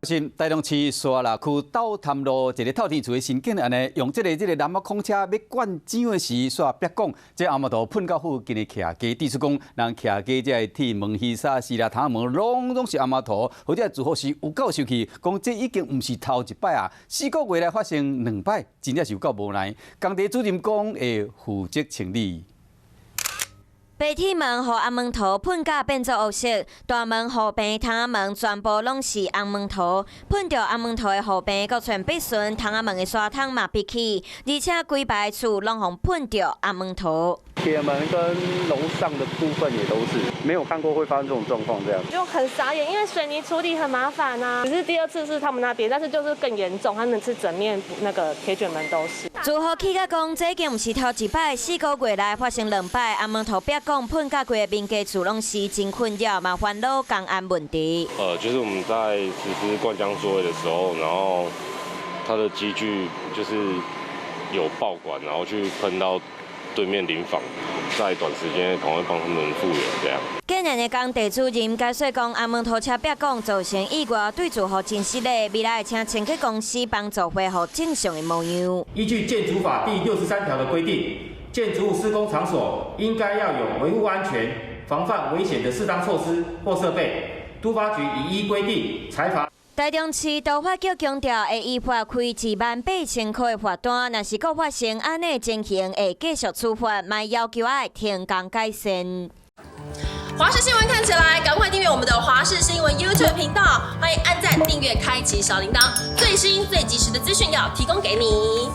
新台中市沙拉区斗潭路一个透天厝的新建安尼，用这个南北空车要灌井的时，煞别讲，这阿嬷头喷到附近的徛街，地出讲人徛街这铁门、鱼沙、丝啦、糖门，拢是阿嬷头，或者住户是有够生气，讲这已经毋是头一摆啊，4个月来发生2摆，真正是有够无奈。工地主任讲会负责清理。 白铁门和红门头喷甲变作黑色，大门、后边、窗仔门全部拢是红门头。喷到红门头的后边，阁全壁顺窗仔门的沙桶嘛闭起，而且规排厝拢互喷到红门头。铁门跟楼上的部分也都是没有看过会发生这种状况，这样就很傻眼，因为水泥处理很麻烦啊。只是第2次是他们那边，但是就是更严重，他们是整面那个铁卷门都是。住户起甲讲，这已经毋是头一摆，4个月来发生2摆，红门头壁讲喷甲规个民家厝拢是真困扰，嘛烦恼公安问题。就是我们在实施灌浆作业的时候，然后它的机具就是有爆管，然后去喷到对面邻房，在短时间赶快帮他们复原这样。今年的工地主任解说讲，红门头车壁讲造成意外，对住户真失礼，未来会请清洁公司帮助恢复正常的模样。依据建筑法第63条的规定，建筑物施工场所应该要有维护安全、防范危险的适当措施或设备。都发局已依规定裁罚。 台中市都发局强调，会依法开18000块的罚单，若是搁发生安尼情形，会继续处罚，嘛要求爱停工改善。华视新闻看起来，赶快订阅我们的华视新闻 YouTube 频道，欢迎按赞、订阅、开启小铃铛，最新最及时的资讯要提供给你。